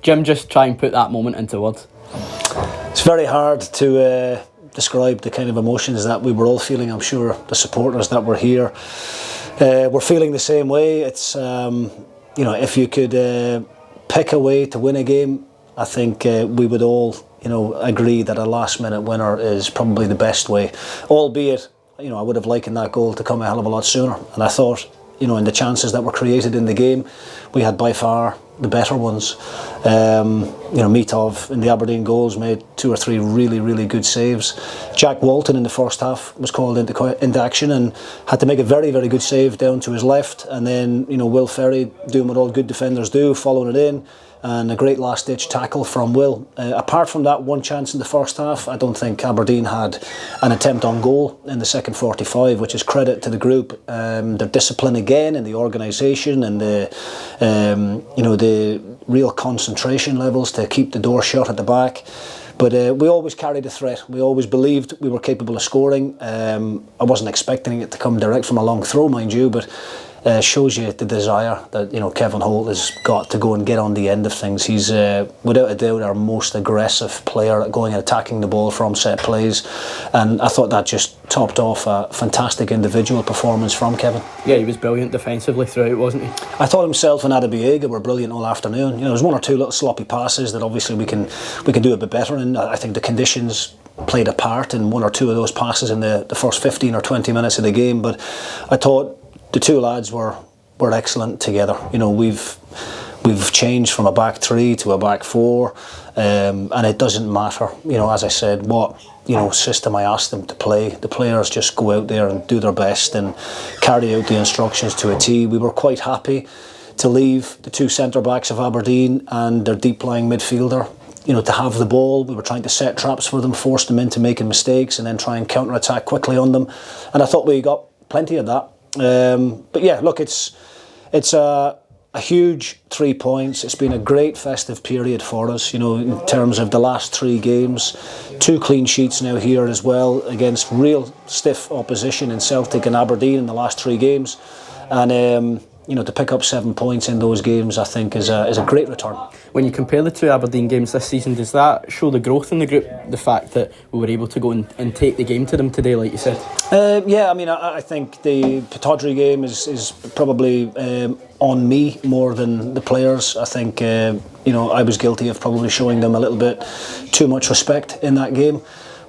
Jim, just try and put that moment into words. It's very hard to describe the kind of emotions that we were all feeling. I'm sure the supporters that were here were feeling the same way. It's if you could pick a way to win a game, I think we would all agree that a last minute winner is probably the best way, albeit I would have likened that goal to come a hell of a lot sooner. And I thought in the chances that were created in the game, we had by far the better ones. Mitov in the Aberdeen goals made 2 or 3 really, really good saves. Jack Walton in the first half was called into action and had to make a very, very good save down to his left. And then Will Ferry doing what all good defenders do, following it in. And a great last-ditch tackle from Will. Apart from that one chance in the first half, I don't think Aberdeen had an attempt on goal in the second 45, which is credit to the group. Their discipline again, and the organisation, and the real concentration levels to keep the door shut at the back. But we always carried a threat. We always believed we were capable of scoring. I wasn't expecting it to come direct from a long throw, mind you, but shows you the desire that Kevin Holt has got to go and get on the end of things. He's without a doubt our most aggressive player at going and attacking the ball from set plays, and I thought that just topped off a fantastic individual performance from Kevin. Yeah, he was brilliant defensively throughout, wasn't he? I thought himself and Adabiega were brilliant all afternoon. There's 1 or 2 little sloppy passes that obviously we can do a bit better, and I think the conditions played a part in 1 or 2 of those passes in the first 15 or 20 minutes of the game. But I thought the 2 lads were excellent together. We've changed from a back 3 to a back 4, and it doesn't matter. As I said, what system I asked them to play. The players just go out there and do their best and carry out the instructions to a T. We were quite happy to leave the 2 centre backs of Aberdeen and their deep lying midfielder. To have the ball. We were trying to set traps for them, force them into making mistakes, and then try and counter attack quickly on them. And I thought we got plenty of that. But yeah, look, it's a huge 3 points. It's been a great festive period for us, in terms of the last 3 games. 2 clean sheets now here as well against real stiff opposition in Celtic and Aberdeen in the last 3 games. And to pick up 7 points in those games, I think is a great return. When you compare the 2 Aberdeen games this season, does that show the growth in the group? The fact that we were able to go and take the game to them today, like you said? Yeah, I think the Pittodrie game is probably on me more than the players. I think I was guilty of probably showing them a little bit too much respect in that game,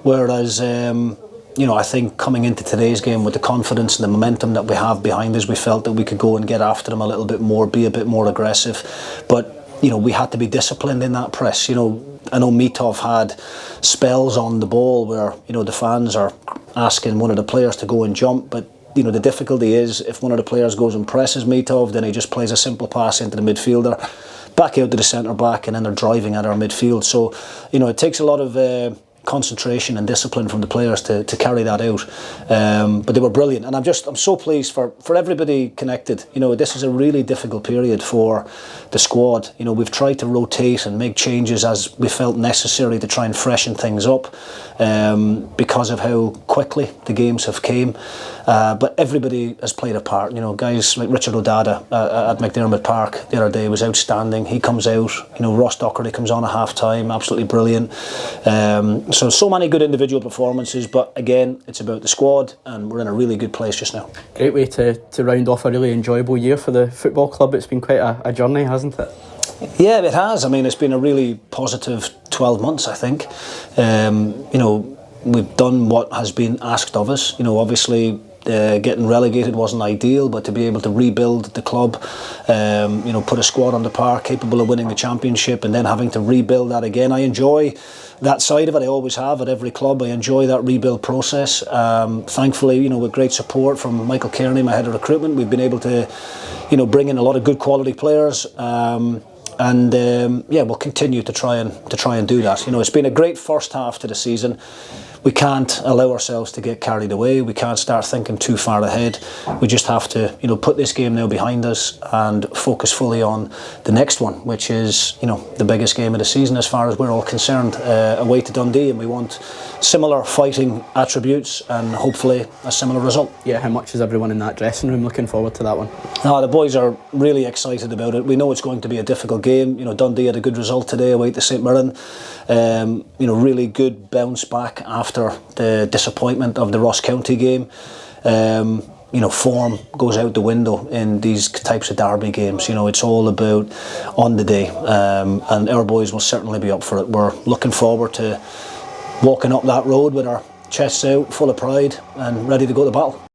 whereas I think coming into today's game with the confidence and the momentum that we have behind us, we felt that we could go and get after them a little bit more, be a bit more aggressive. But we had to be disciplined in that press. I know Mitov had spells on the ball where the fans are asking one of the players to go and jump, but the difficulty is if one of the players goes and presses Mitov, then he just plays a simple pass into the midfielder, back out to the centre back, and then they're driving at our midfield. So it takes a lot of concentration and discipline from the players to carry that out, but they were brilliant, and I'm so pleased for everybody connected. This is a really difficult period for the squad. We've tried to rotate and make changes as we felt necessary to try and freshen things up, because of how quickly the games have came, but everybody has played a part. Guys like Richard O'Dada at McDermott Park the other day was outstanding. He comes out. Ross Docherty comes on at half time, absolutely brilliant. So many good individual performances, but again, it's about the squad, and we're in a really good place just now. Great way to round off a really enjoyable year for the football club. It's been quite a journey, hasn't it? Yeah, it has. It's been a really positive 12 months, I think. We've done what has been asked of us. Obviously, getting relegated wasn't ideal, but to be able to rebuild the club, put a squad on the park capable of winning the championship, and then having to rebuild that again, I enjoy that side of it. I always have at every club. I enjoy that rebuild process. Thankfully, with great support from Michael Kearney, my head of recruitment, we've been able to bring in a lot of good quality players, and we'll continue to try and do that. It's been a great first half to the season. we can't allow ourselves to get carried away. We can't start thinking too far ahead. We just have to, put this game now behind us and focus fully on the next one, which is, the biggest game of the season as far as we're all concerned, away to Dundee, and we want similar fighting attributes and hopefully a similar result. Yeah, how much is everyone in that dressing room looking forward to that one? The boys are really excited about it. We know it's going to be a difficult game. Dundee had a good result today away to St Mirren. Really good bounce back after the disappointment of the Ross County game. Form goes out the window in these types of derby games. It's all about on the day, and our boys will certainly be up for it. We're looking forward to walking up that road with our chests out, full of pride and ready to go to battle.